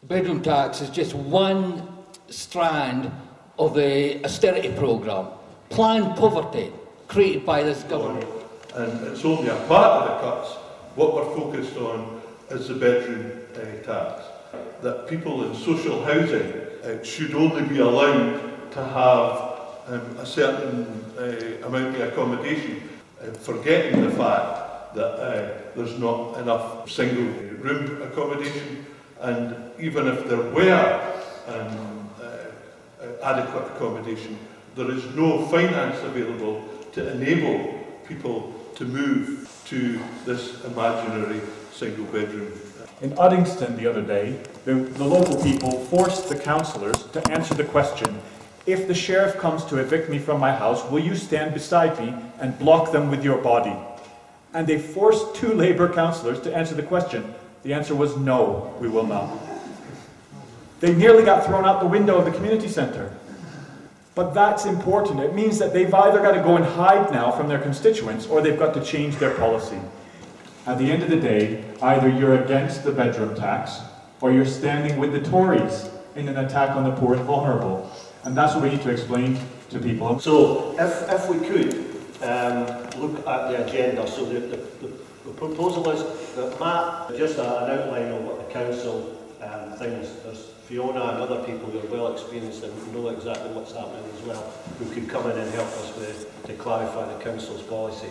bedroom tax is just one strand of the austerity programme. Planned poverty created by this government. And it's only a part of the cuts. What we're focused on is the bedroom tax. That people in social housing should only be allowed to have a certain amount of accommodation, forgetting the fact that there's not enough single room accommodation, and even if there were adequate accommodation, there is no finance available to enable people to move to this imaginary single bedroom. In Uddingston the other day, the local people forced the councillors to answer the question, if the sheriff comes to evict me from my house, will you stand beside me and block them with your body? And they forced 2 Labour councillors to answer the question. The answer was no, we will not. They nearly got thrown out the window of the community centre. But that's important. It means that they've either got to go and hide now from their constituents, or they've got to change their policy. At the end of the day, either you're against the bedroom tax, or you're standing with the Tories in an attack on the poor and vulnerable. And that's what we need to explain to people. So, if we could look at the agenda, so the proposal is that Matt, just an outline of what the council thinks. There's Fiona and other people who are well experienced and know exactly what's happening as well, who could come in and help us to clarify the council's policy.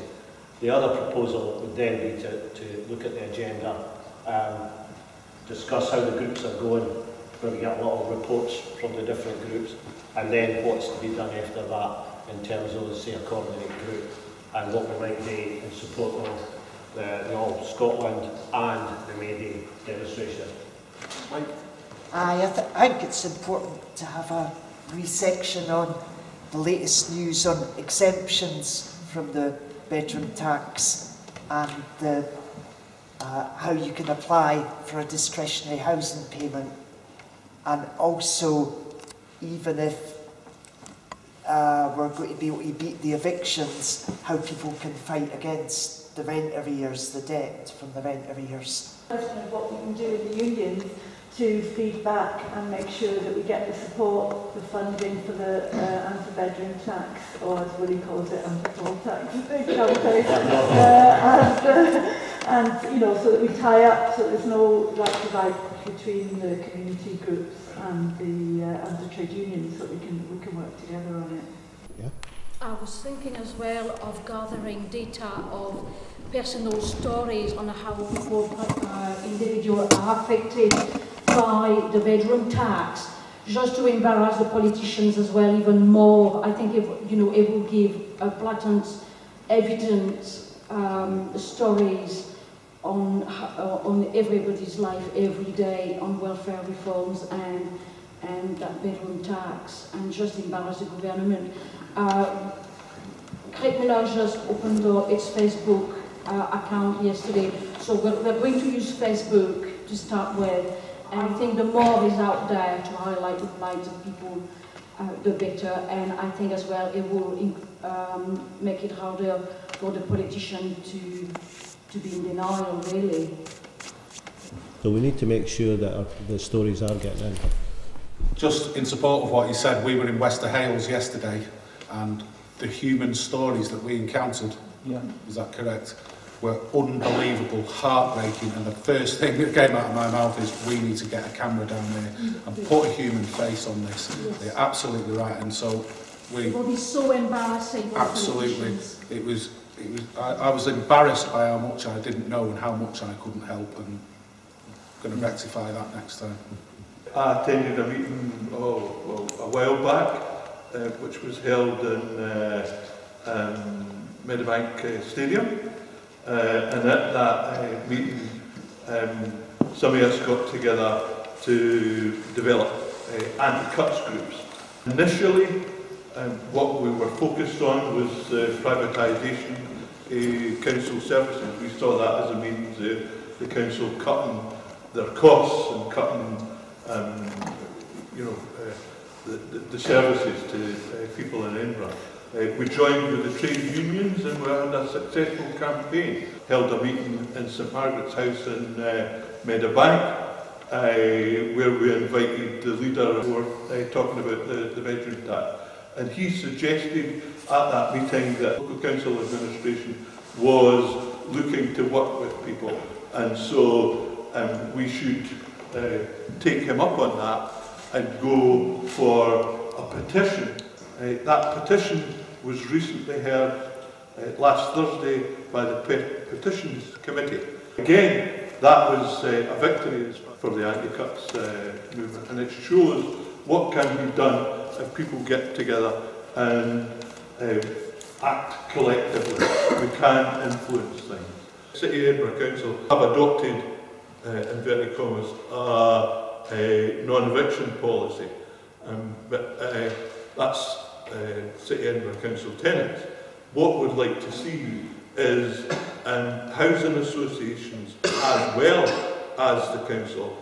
The other proposal would then be to look at the agenda, discuss how the groups are going, where we get a lot of reports from the different groups, and then what's to be done after that in terms of, say, a coordinate group, and what we might do in support of the All Scotland and the May Day demonstration. Mike? I think it's important to have a wee section on the latest news on exemptions from the bedroom tax and how you can apply for a discretionary housing payment, and also even if we're going to be able to beat the evictions, how people can fight against the rent arrears, the debt from the rent arrears. What we can do in the unions to feed back and make sure that we get the support, the funding for the anti-bedroom tax, or as Willie calls it, anti-poll tax, and you know, so that we tie up, so there's no divide between the community groups and the trade unions, so we can work together on it. Yeah. I was thinking as well of gathering data of personal stories on how individuals are affected by the bedroom tax, just to embarrass the politicians as well even more. I think it will give a blatant, evident stories on everybody's life every day, on welfare reforms and that bedroom tax, and just embarrass the government. Craig Miller just opened its Facebook account yesterday, so we're going to use Facebook to start with. And I think the more is out there to highlight the plight of people, the better. And I think as well it will make it harder for the politician to be in denial, really. So we need to make sure that the stories are getting in. Just in support of what you said, we were in Wester Hales yesterday, and the human stories that we encountered, is that correct, were unbelievable, heartbreaking, and the first thing that came out of my mouth is we need to get a camera down there and put a human face on this. Yes. They're absolutely right, and so it will be so embarrassing. Absolutely, it was. I was embarrassed by how much I didn't know and how much I couldn't help, and I'm going to rectify that next time. I attended a meeting a while back, which was held in Meadowbank Stadium. And at that meeting, some of us got together to develop anti-cuts groups. Initially, what we were focused on was privatisation of council services. We saw that as a means of the council cutting their costs and cutting the services to people in Edinburgh. We joined with the trade unions and we had a successful campaign. Held a meeting in St Margaret's House in Meadowbank, where we the leader who were talking about the bedroom tax. And he suggested at that meeting that local council administration was looking to work with people. And so we should take him up on that and go for a petition. That petition was recently heard last Thursday by the Petitions Committee. Again, that was a victory for the anti-cuts movement, and it shows what can be done if people get together and act collectively. We can influence things. City Edinburgh Council have adopted, in inverted commas, a non-eviction policy, but that's City Edinburgh Council tenants. What we'd like to see is housing associations, as well as the council,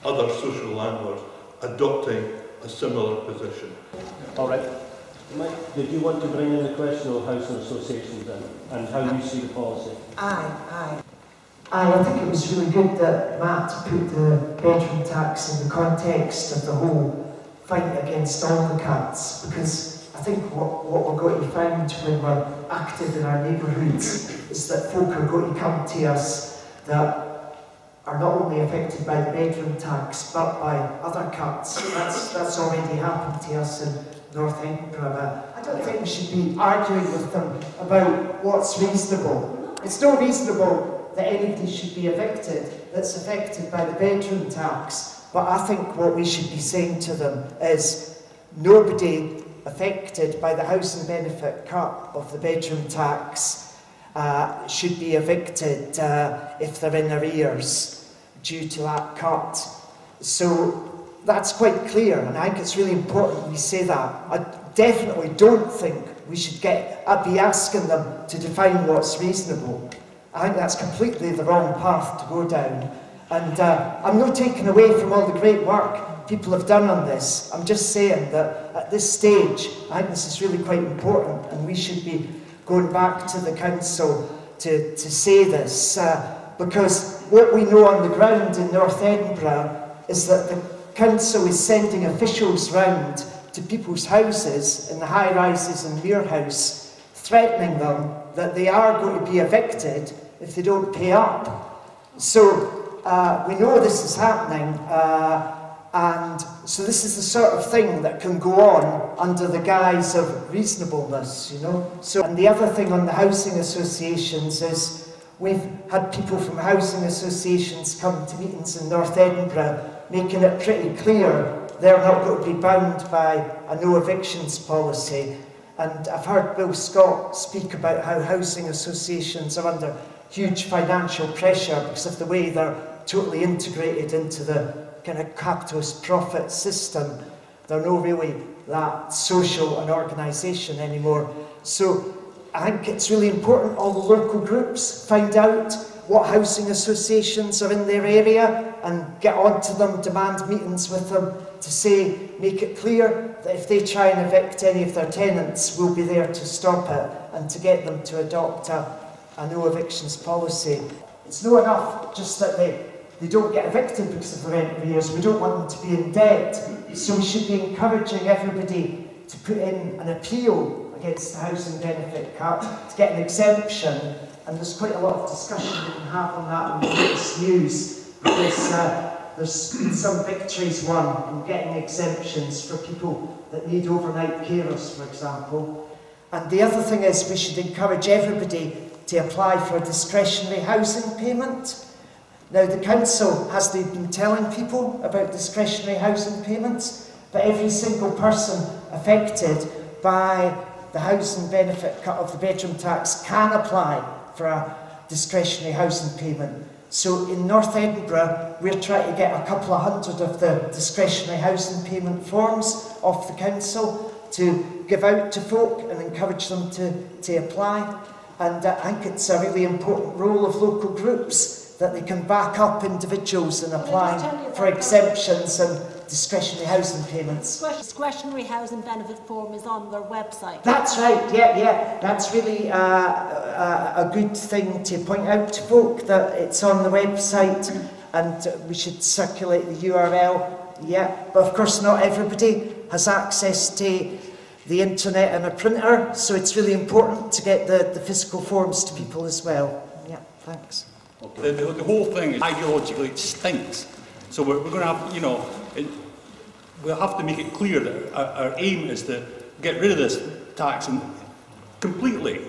other social landlords, adopting a similar position. All right. Mike, did you want to bring in the question of housing associations and how you see the policy? Aye. I think it was really good that Matt put the bedroom tax in the context of the whole fight against all the cuts, because I think what we're going to find when we're active in our neighbourhoods is that folk are going to come to us that are not only affected by the bedroom tax but by other cuts. That's already happened to us in North Edinburgh. I don't think we should be arguing with them about what's reasonable. It's not reasonable that anybody should be evicted that's affected by the bedroom tax, but I think what we should be saying to them is nobody affected by the housing benefit cut of the bedroom tax should be evicted if they're in arrears due to that cut. So that's quite clear, and I think it's really important we say that. I definitely don't think we should be asking them to define what's reasonable. I think that's completely the wrong path to go down. And I'm not taking away from all the great work people have done on this. I'm just saying that at this stage, I think this is really quite important, and we should be going back to the council to say this, because what we know on the ground in North Edinburgh is that the council is sending officials round to people's houses in the high-rises in Muirhouse, threatening them that they are going to be evicted if they don't pay up. So we know this is happening, and so this is the sort of thing that can go on under the guise of reasonableness, you know. So, and the other thing on the housing associations is we've had people from housing associations come to meetings in North Edinburgh making it pretty clear they're not going to be bound by a no evictions policy. And I've heard Bill Scott speak about how housing associations are under huge financial pressure because of the way they're totally integrated into the kind of capitalist profit system. They're not really that social an organisation anymore. So I think it's really important all the local groups find out what housing associations are in their area and get onto them, demand meetings with them to say, make it clear that if they try and evict any of their tenants, we'll be there to stop it and to get them to adopt a no evictions policy. It's not enough just that they don't get evicted because of the rent arrears. We don't want them to be in debt. So we should be encouraging everybody to put in an appeal against the housing benefit cut, to get an exemption. And there's quite a lot of discussion we can have on that in the latest news, because there's been some victories won in getting exemptions for people that need overnight carers, for example. And the other thing is we should encourage everybody to apply for a discretionary housing payment. Now, the council has been telling people about discretionary housing payments, but every single person affected by the housing benefit cut of the bedroom tax can apply for a discretionary housing payment. So in North Edinburgh, we're trying to get a couple of hundred of the discretionary housing payment forms off the council to give out to folk and encourage them to apply. And I think it's a really important role of local groups that they can back up individuals in applying for exemptions and discretionary housing payments. Discretionary housing benefit form is on their website. That's right, yeah. That's really a good thing to point out to folk, that it's on the website, and we should circulate the URL Yeah, but of course not everybody has access to the internet and a printer, so it's really important to get the physical forms to people as well. Yeah, thanks. Okay. The whole thing is ideologically, it stinks. So we're going to have, you know, we'll have to make it clear that our aim is to get rid of this tax completely.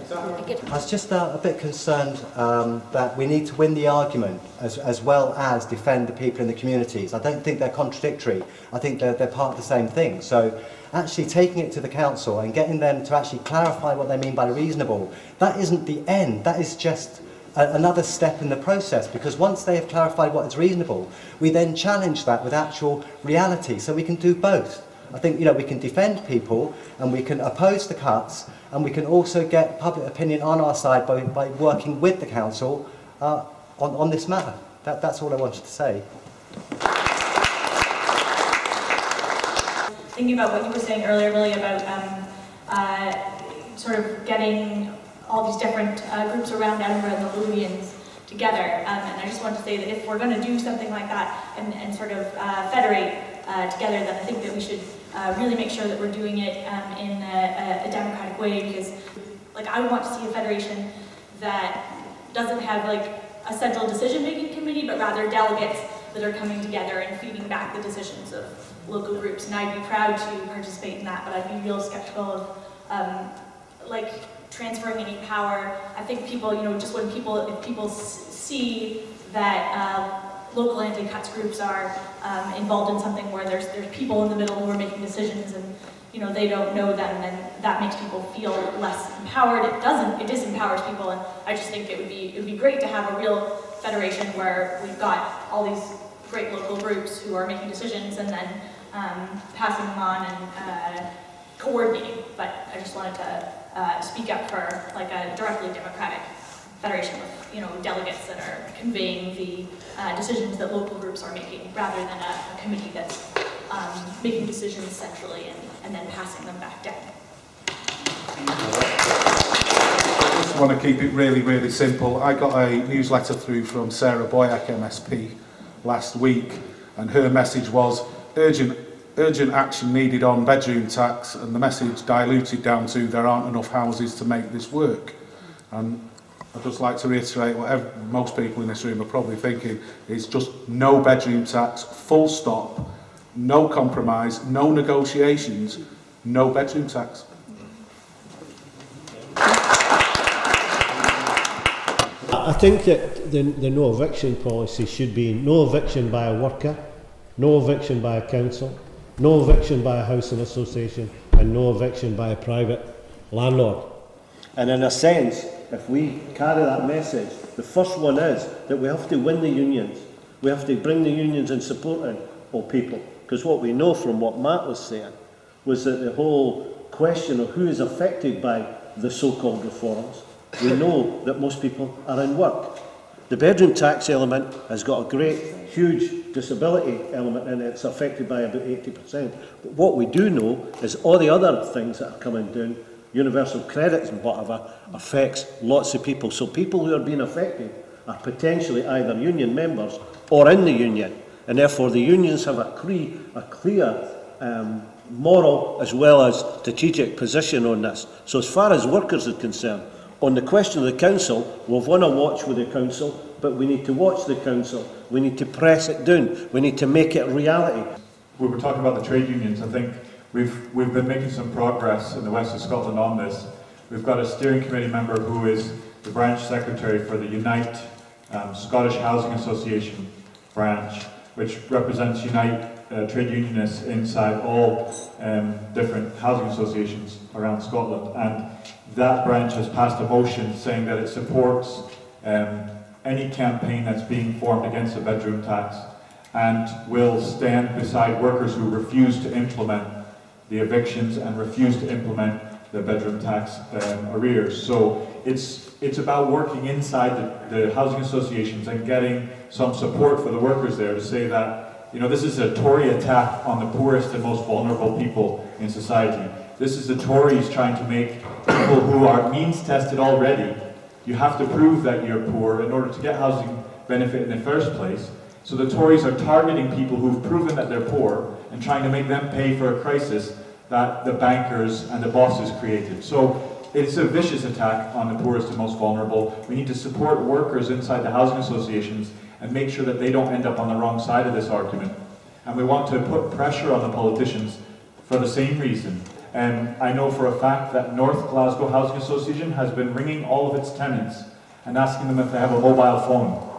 I was just a bit concerned that we need to win the argument as well as defend the people in the communities. I don't think they're contradictory. I think they're part of the same thing. So actually taking it to the council and getting them to actually clarify what they mean by reasonable, that isn't the end. That is just another step in the process, because once they have clarified what is reasonable, we then challenge that with actual reality. So we can do both. I think, you know, we can defend people and we can oppose the cuts, and we can also get public opinion on our side by working with the council on this matter. That's all I wanted to say. Thinking about what you were saying earlier, really, about sort of getting all these different groups around Edinburgh and the Lothians together, and I just want to say that if we're going to do something like that and sort of federate together, then I think that we should really make sure that we're doing it in a democratic way, because like I would want to see a federation that doesn't have like a central decision-making committee, but rather delegates that are coming together and feeding back the decisions of local groups. And I'd be proud to participate in that, but I'd be real skeptical of like transferring any power. I think people, you know, just when if people see that local anti-cuts groups are involved in something where there's people in the middle who are making decisions, and you know they don't know them, then that makes people feel less empowered. It doesn't. It disempowers people, and I just think it would be great to have a real federation where we've got all these great local groups who are making decisions and then passing them on and coordinating. But I just wanted to speak up for like a directly democratic federation with, you know, delegates that are conveying the decisions that local groups are making, rather than a committee that's making decisions centrally and then passing them back down. I just want to keep it really, really simple. I got a newsletter through from Sarah Boyack, MSP, last week, and her message was urgent action needed on bedroom tax, and the message diluted down to there aren't enough houses to make this work. And I'd just like to reiterate what most people in this room are probably thinking is just no bedroom tax, full stop, no compromise, no negotiations, no bedroom tax. I think that the no eviction policy should be no eviction by a worker, no eviction by a council, no eviction by a housing association, and no eviction by a private landlord. And in a sense, if we carry that message, the first one is that we have to win the unions. We have to bring the unions in supporting all people. Because what we know from what Matt was saying was that the whole question of who is affected by the so-called reforms, we know that most people are in work. The bedroom tax element has got a great, huge disability element in it. It's affected by about 80%. But what we do know is all the other things that are coming down, universal credits and whatever, affects lots of people. So people who are being affected are potentially either union members or in the union. And therefore the unions have a clear moral as well as strategic position on this. So as far as workers are concerned, on the question of the council, we'll want to watch with the council, but we need to watch the council. We need to press it down. We need to make it reality. We were talking about the trade unions. I think we've been making some progress in the west of Scotland on this. We've got a steering committee member who is the branch secretary for the Unite Scottish Housing Association branch, which represents Unite trade unionists inside all different housing associations around Scotland. And that branch has passed a motion saying that it supports any campaign that's being formed against the bedroom tax, and will stand beside workers who refuse to implement the evictions and refuse to implement the bedroom tax arrears. So it's about working inside the housing associations and getting some support for the workers there to say that, you know, this is a Tory attack on the poorest and most vulnerable people in society. This is the Tories trying to make people who are means tested already. You have to prove that you're poor in order to get housing benefit in the first place. So the Tories are targeting people who've proven that they're poor and trying to make them pay for a crisis that the bankers and the bosses created. So it's a vicious attack on the poorest and most vulnerable. We need to support workers inside the housing associations and make sure that they don't end up on the wrong side of this argument. And we want to put pressure on the politicians for the same reason. And I know for a fact that North Glasgow Housing Association has been ringing all of its tenants and asking them if they have a mobile phone.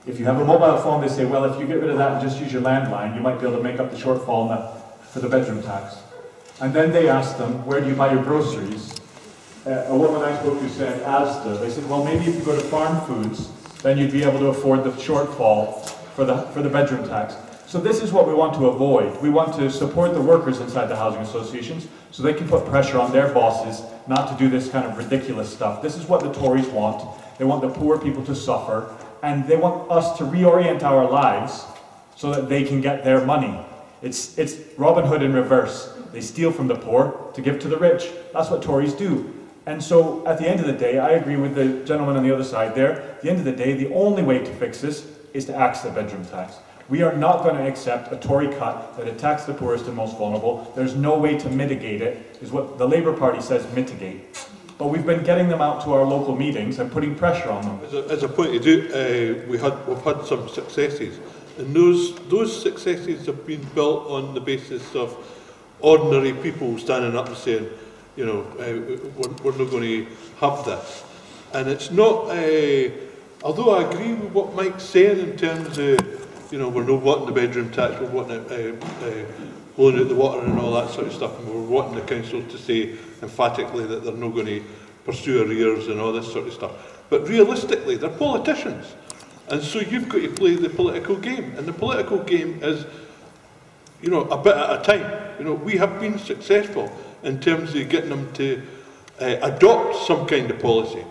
If you have a mobile phone, they say, well, if you get rid of that and just use your landline, you might be able to make up the shortfall for the bedroom tax. And then they ask them, where do you buy your groceries? A woman I spoke to said, Asda. They said, well, maybe if you go to Farm Foods, then you'd be able to afford the shortfall for the bedroom tax. So this is what we want to avoid. We want to support the workers inside the housing associations so they can put pressure on their bosses not to do this kind of ridiculous stuff. This is what the Tories want. They want the poor people to suffer, and they want us to reorient our lives so that they can get their money. It's Robin Hood in reverse. They steal from the poor to give to the rich. That's what Tories do. And so at the end of the day, I agree with the gentleman on the other side there. At the end of the day, the only way to fix this is to axe the bedroom tax. We are not going to accept a Tory cut that attacks the poorest and most vulnerable. There's no way to mitigate it, is what the Labour Party says, mitigate. But we've been getting them out to our local meetings and putting pressure on them. As a point of view, we've had some successes, and those successes have been built on the basis of ordinary people standing up and saying, you know, we're not going to have this. And it's not, although I agree with what Mike's saying in terms of, you know, we're not wanting the bedroom tax, we're wanting blowing out the water and all that sort of stuff, and we're wanting the council to say emphatically that they're not going to pursue arrears and all this sort of stuff. But realistically, they're politicians. And so you've got to play the political game. And the political game is, you know, a bit at a time. You know, we have been successful in terms of getting them to adopt some kind of policy.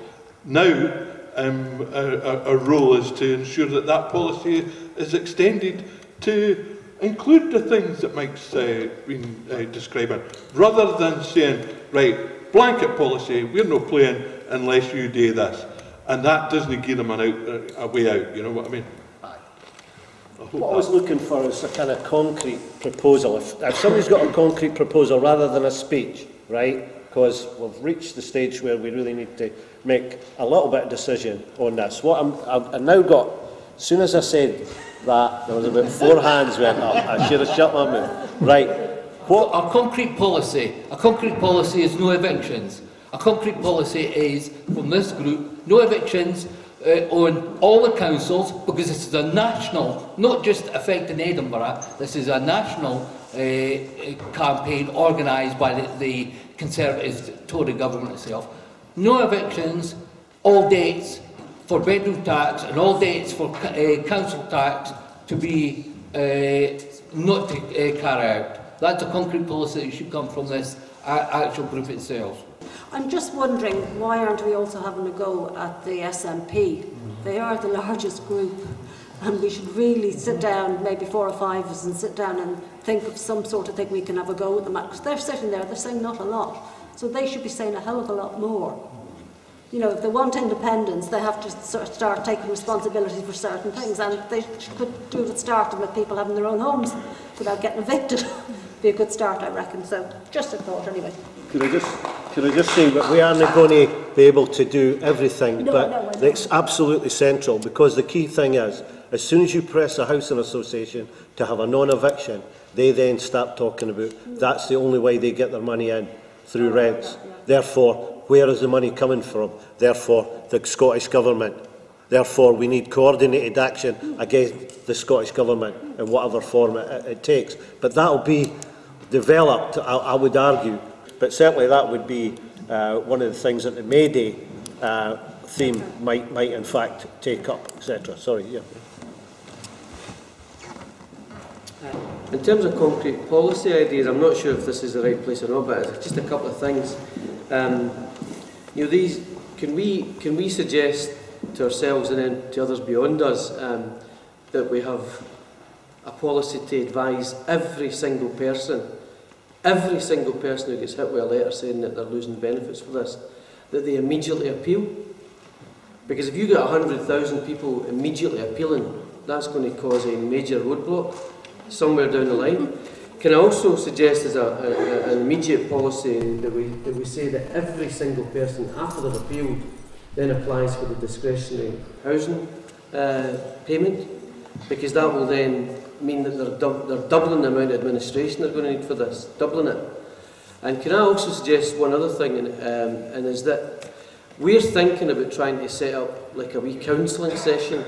Now, our role is to ensure that that policy is extended to include the things that Mike's been describing, rather than saying, right, blanket policy, we're not playing unless you do this. And that doesn't give them a way out, you know what I mean? What I was looking for is a kind of concrete proposal. If somebody's got a concrete proposal rather than a speech, right? Because we've reached the stage where we really need to make a little bit of decision on this. What I've now got, as soon as I said that, there was about 4 hands went up. I should have shut my mouth. Right. What a concrete policy is no evictions. A concrete policy is, from this group, no evictions on all the councils, because this is a national, not just affecting Edinburgh, this is a national campaign organised by the Conservative Tory government itself. No evictions, all dates for bedroom tax and all dates for council tax to be not to carry out. That's a concrete policy that should come from this actual group itself. I'm just wondering, why aren't we also having a go at the SNP? They are the largest group, and we should really sit down, maybe 4 or 5 of us, and sit down and think of some sort of thing we can have a go at them at. Because they're sitting there, they're saying not a lot. So they should be saying a hell of a lot more. You know, if they want independence, they have to start taking responsibility for certain things, and they could do it starting with people having their own homes without getting evicted. Be a good start, I reckon. So, just a thought, anyway. Could I just say that we aren't going to be able to do everything, but it's absolutely central, because the key thing is, as soon as you press a housing association to have a non-eviction, they then start talking about that's the only way they get their money in, through rents. Therefore, where is the money coming from? Therefore, the Scottish Government. Therefore, we need coordinated action against the Scottish Government in whatever form it takes. But that will be developed, I would argue. But certainly that would be one of the things that the May Day theme might in fact take up, etc. Sorry, yeah. In terms of concrete policy ideas, I'm not sure if this is the right place or not, but just a couple of things. You know, these can we suggest to ourselves and then to others beyond us that we have a policy to advise every single person who gets hit with a letter saying that they're losing benefits for this, that they immediately appeal? Because if you get 100,000 people immediately appealing that's going to cause a major roadblock somewhere down the line. Can I also suggest as an immediate policy that we say that every single person, after they've appealed, then applies for the discretionary housing payment, because that will then mean that they're doubling the amount of administration they're going to need for this, doubling it. And can I also suggest one other thing, and is that we're thinking about trying to set up like a wee counselling session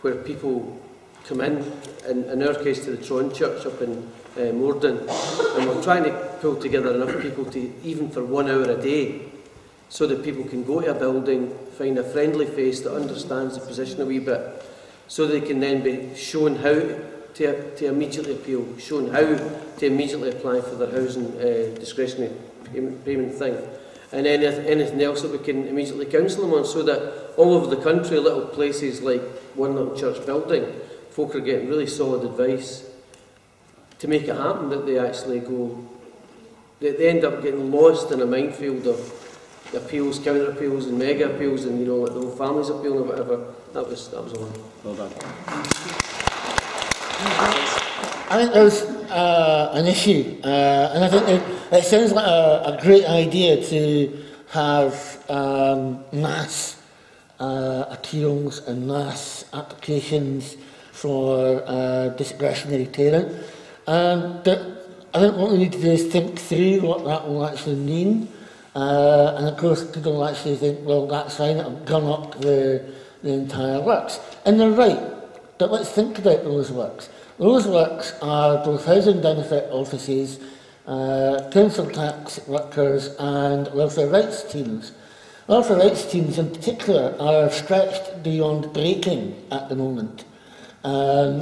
where people come in our case, to the Tron Church up in Morden, and we're trying to pull together enough people to, even for 1 hour a day, so that people can go to a building, find a friendly face that understands the position a wee bit, so they can then be shown how to immediately appeal, shown how to immediately apply for their housing discretionary payment thing. And then anything else that we can immediately counsel them on, so that all over the country, little places like one little church building, folk are getting really solid advice to make it happen, that they actually go, they end up getting lost in a minefield of appeals, counter appeals and mega appeals, and like the whole family's appeal or whatever. That was all. Well done. I think there's an issue, and I think it sounds like a great idea to have mass appeals and mass applications for discretionary payment. I think what we need to do is think through what that will actually mean. And of course, people will actually think, well, that's fine, it'll gun up the entire works. And they're right, but let's think about those works. Those works are both housing benefit offices, council tax workers and welfare rights teams. Welfare rights teams in particular are stretched beyond breaking at the moment. And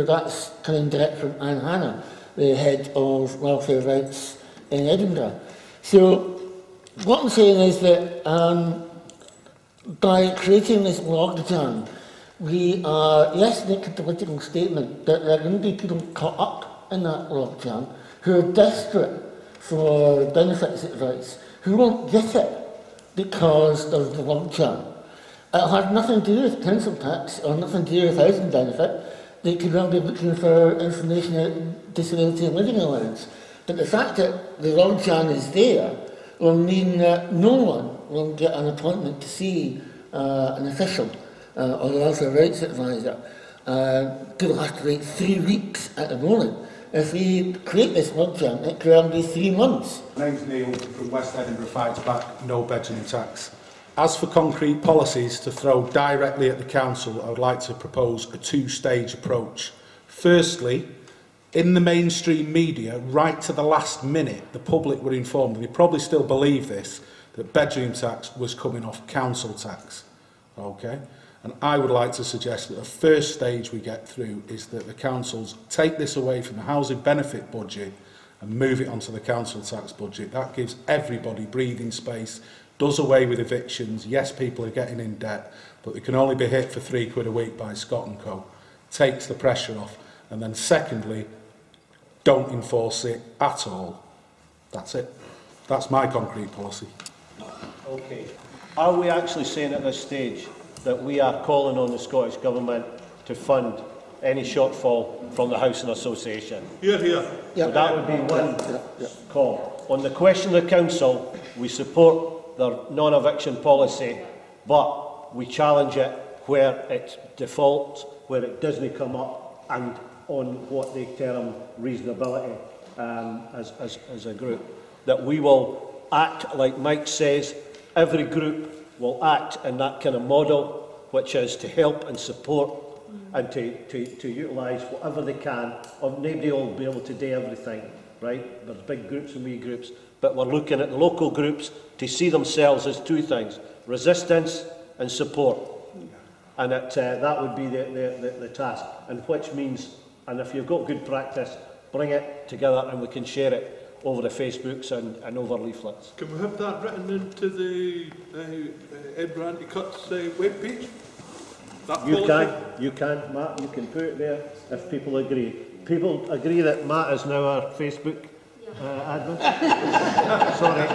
that's coming direct from Anne Hannah, the head of welfare rights in Edinburgh. So what I'm saying is that by creating this logjam, we are, yes, making a political statement that there are going to be people caught up in that logjam who are desperate for benefits advice, who won't get it because of the logjam. It'll have nothing to do with council tax or nothing to do with housing benefit. They could well be looking for information about disability and living allowance. But the fact that the logjam is there will mean that no one will get an appointment to see an official or the welfare rights advisor. People have to wait 3 weeks at the moment. If we create this logjam, it could well be 3 months. My name's Neil from West Edinburgh Fights Back No Bedroom Tax. As for concrete policies to throw directly at the council, I would like to propose a 2-stage approach. Firstly, in the mainstream media, right to the last minute, the public were informed, and they probably still believe this, that bedroom tax was coming off council tax. Okay? And I would like to suggest that the first stage we get through is that the councils take this away from the housing benefit budget and move it onto the council tax budget. That gives everybody breathing space, does away with evictions. Yes, people are getting in debt, but they can only be hit for £3 a week by Scott & Co. Takes the pressure off. And then secondly, don't enforce it at all. That's it. That's my concrete policy. Okay. Are we actually saying at this stage that we are calling on the Scottish Government to fund any shortfall from the Housing Association? Here, here. So that would be one call. On the question of the Council, we support their non-eviction policy, but we challenge it where it defaults, where it doesn't come up, and on what they term reasonability as a group. That we will act, like Mike says, every group will act in that kind of model, which is to help and support and to utilise whatever they can. Nobody will be able to do everything, right? There's big groups and wee groups, but we're looking at the local groups to see themselves as 2 things, resistance and support. And that would be the task, and which means, and if you've got good practice, bring it together and we can share it over the Facebooks and over leaflets. Can we have that written into the Edinburgh Anti-Cuts webpage? You can, Matt, you can put it there if people agree. People agree that Matt is now our Facebook admin? Sorry.